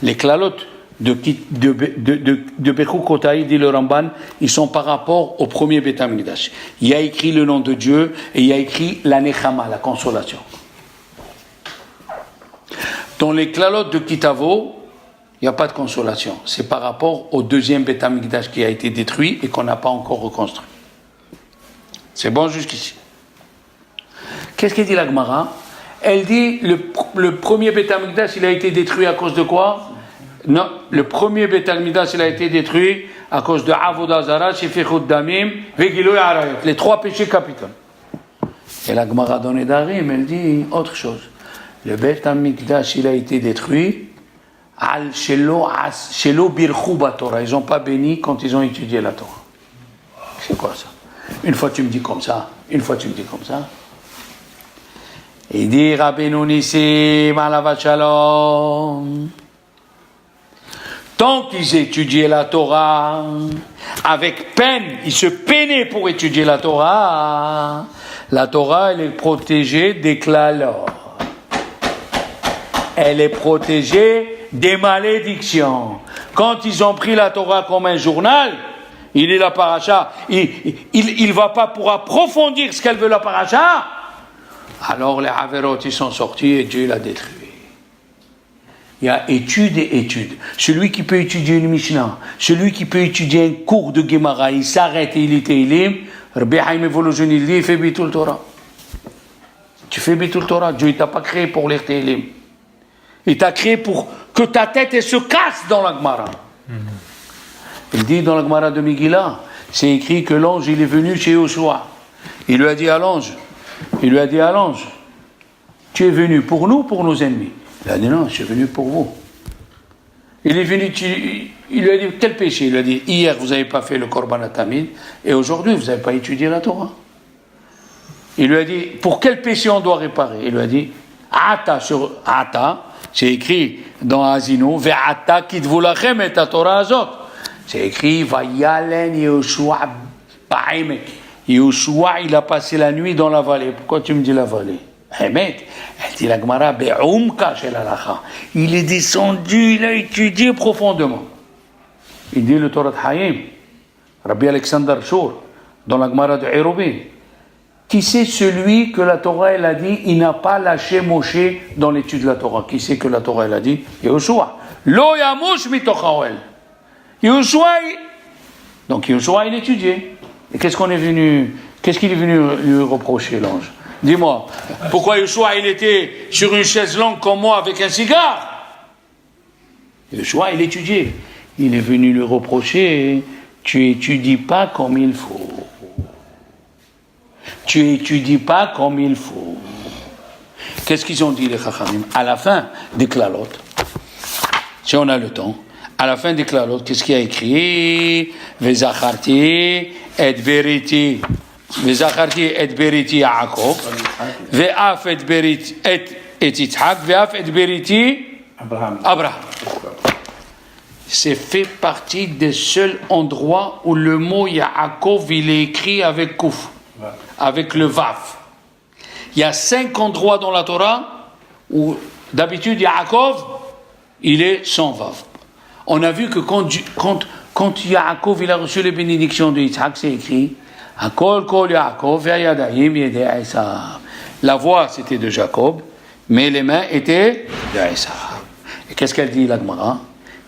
Les Kelalot de Bechukotai, dit le Ramban, ils sont par rapport au premier Beth Amikdash. Il y a écrit le nom de Dieu et il y a écrit la Nechama, la consolation. Dans les Kelalot de Kitavo, il n'y a pas de consolation. C'est par rapport au deuxième Beth Amikdash qui a été détruit et qu'on n'a pas encore reconstruit. C'est bon jusqu'ici. Qu'est-ce qu'elle dit la Gemara? Elle dit le premier Beth Amikdash, il a été détruit à cause de quoi? Non, le premier Beth Amikdash, il a été détruit à cause de Avodah Zara, Shefechut Damim, Vegiloy Arayot, les trois péchés capitaux. Et la Gemara dans les Darim, elle dit autre chose. Le Beth Amikdash, il a été détruit al shelo birchou baTorah. Ils n'ont pas béni quand ils ont étudié la Torah. C'est quoi ça? Une fois tu me dis comme ça, une fois tu me dis comme ça. Il dit Rabbeinu Nissim alavat shalom. Tant qu'ils étudiaient la Torah, avec peine, ils se peinaient pour étudier la Torah, elle est protégée des Kelalot. Elle est protégée des malédictions. Quand ils ont pris la Torah comme un journal, il est la paracha, il va pas pour approfondir ce qu'elle veut la paracha, alors les Haverot ils sont sortis et Dieu l'a détruit. Il y a étude et étude. Celui qui peut étudier une Mishnah, celui qui peut étudier un cours de Gemara, il s'arrête et il est Teilim, Rabbi Haïm Evolojun, il dit, il fait Bitul Torah. Tu fais Bitul Torah, Dieu ne t'a pas créé pour lire Teilim. Il t'a créé pour que ta tête elle se casse dans la Gemara. Il dit dans la Gemara de Megillah, c'est écrit que l'ange il est venu chez Yoshua. Il lui a dit à l'ange, tu es venu pour nous, pour nos ennemis. Il a dit non, je suis venu pour vous. Il est venu, il lui a dit quel péché? Il lui a dit hier vous n'avez pas fait le Korban Tamid et aujourd'hui vous n'avez pas étudié la Torah. Il lui a dit, pour quel péché on doit réparer? Il lui a dit, Ata, c'est écrit dans Azino, Ve'ata kitvu lachem et Torah azot. C'est écrit, Vayalen Yehoshua ba'emek. Yehoshua, il a passé la nuit dans la vallée. Pourquoi tu me dis la vallée? Emet, elle dit la Gemara, Be'umka shel halacha. Il est descendu, il a étudié profondément. Il dit le Torah de Hayim, Rabbi Alexander Shur, dans la Gemara de Erubin. Qui c'est celui que la Torah elle a dit, il n'a pas lâché Moshe dans l'étude de la Torah? Qui c'est que la Torah elle a dit? Yehoshua. Lo yamush mitoch haoel. Yehoshua, donc Yehoshua il étudiait. Et qu'est-ce qu'il est venu lui reprocher, l'ange? Dis-moi, pourquoi Yehoshua il était sur une chaise longue comme moi avec un cigare? Yehoshua il étudiait. Il est venu lui reprocher, tu étudies pas comme il faut. Tu étudies pas comme il faut. Qu'est-ce qu'ils ont dit les Chachamim? À la fin des Klalot, si on a le temps, à la fin des Klalot, qu'est-ce qu'il y a écrit? Vezacharti et beriti. Vezacharti et beriti Yaakov. Ve'af et beriti et Yitzhak. Ve'af et beriti Abraham. C'est fait partie des seuls endroits où le mot Yaakov il est écrit avec Kouf. Avec le Vav. Il y a 5 endroits dans la Torah où d'habitude Yaakov il est sans Vav. On a vu que quand Yaakov il a reçu les bénédictions de Yitzhak, c'est écrit Akol kol Yaakov ve'yadayim yedei Esav. La voix c'était de Jacob, mais les mains étaient de Esav. Et qu'est-ce qu'elle dit la Gemara?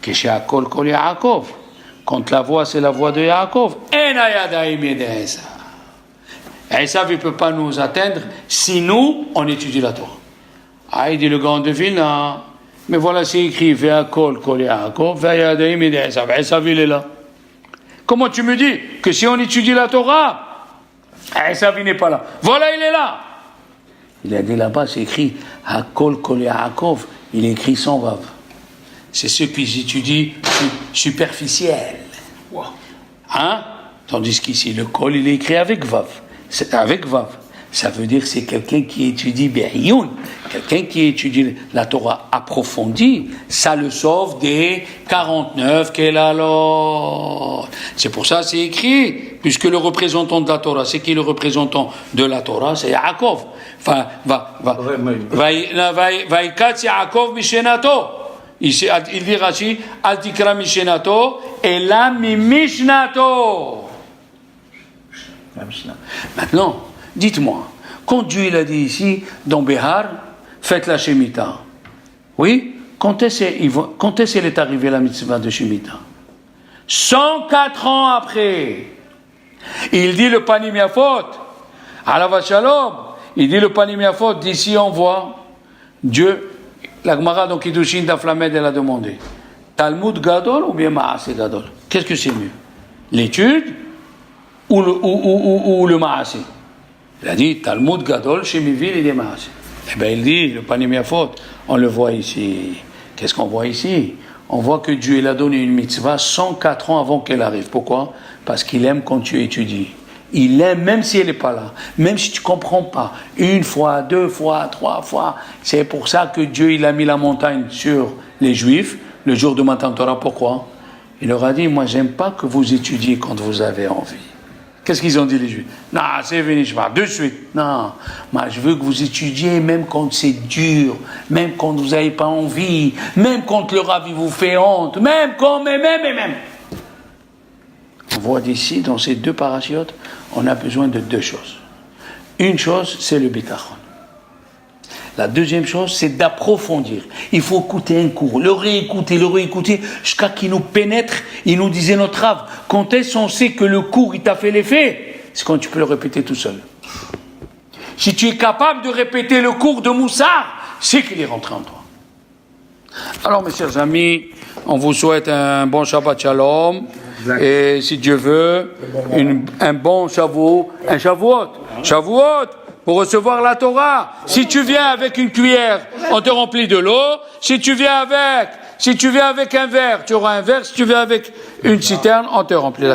Que chez Akol kol Yaakov, quand la voix c'est la voix de Yaakov, en yadayim yedei Esav. Esav il ne peut pas nous atteindre si nous, on étudie la Torah. Ah, il dit le grand de Vilna, mais voilà, c'est écrit, Ve'akol kol Yaakov, ve'yadayim yedei Esav. Esav il est là. Comment tu me dis que si on étudie la Torah, Esav il n'est pas là. Voilà, il est là. Il a dit là-bas, c'est écrit, Akol kol Yaakov, il est écrit sans Vav. C'est ceux qui étudient superficiel. Hein? Tandis qu'ici, le kol, il est écrit avec Vav. Avec Vav. Ça veut dire que c'est quelqu'un qui étudie Be'iyun, quelqu'un qui étudie la Torah approfondie, ça le sauve des 49 qu'elle a alors. C'est pour ça c'est écrit, puisque le représentant de la Torah, c'est qui le représentant de la Torah? C'est Yaakov. Vaikatz Yaakov mishenato. Il dit Rashi, al tikra mishenato, ela mi mishnato. Maintenant, dites-moi, quand Dieu il a dit ici, dans Behar, faites la Shemitah. Oui? Quand est-ce qu'elle est arrivée la mitzvah de Shemitah? 104 ans après. Il dit le Panim Yafot, Alav Shalom, il dit le Panim Yafot, d'ici on voit Dieu, la Gemara dans Kiddushin d'Aflamed, elle a demandé, Talmud Gadol ou bien Maaseh Gadol? Qu'est-ce que c'est mieux? L'étude ou le Maaseh? Il a dit Talmud Gadol chez Mivil et des Maaseh. Eh bien il dit le Panim Yafot, on le voit ici. Qu'est-ce qu'on voit ici? On voit que Dieu il a donné une mitzvah 104 ans avant qu'elle arrive. Pourquoi? Parce qu'il aime quand tu étudies. Il aime même si elle n'est pas là, même si tu ne comprends pas. 1 fois, 2 fois, 3 fois. C'est pour ça que Dieu il a mis la montagne sur les Juifs le jour de Matan Torah. Pourquoi? Il leur a dit, moi j'aime pas que vous étudiez quand vous avez envie. Qu'est-ce qu'ils ont dit les Juifs? Non, c'est fini, je pars de suite. Non, moi je veux que vous étudiez même quand c'est dur, même quand vous n'avez pas envie, même quand le Rav vous fait honte, même. On voit d'ici, dans ces 2 parachiotes, on a besoin de 2 choses. Une chose, c'est le bitachon. La deuxième chose, c'est d'approfondir. Il faut écouter un cours, le réécouter, jusqu'à qu'il nous pénètre. Il nous disait notre Rav, quand est-ce qu'on sait que le cours, il t'a fait l'effet? C'est quand tu peux le répéter tout seul. Si tu es capable de répéter le cours de Moussard, c'est qu'il est rentré en toi. Alors, mes chers amis, on vous souhaite un bon Shabbat Shalom. Exact. Et si Dieu veut, un bon Shavuot, Shavuot, pour recevoir la Torah. Si tu viens avec une cuillère, on te remplit de l'eau. Si tu viens avec un verre, tu auras un verre. Si tu viens avec une citerne, on te remplit la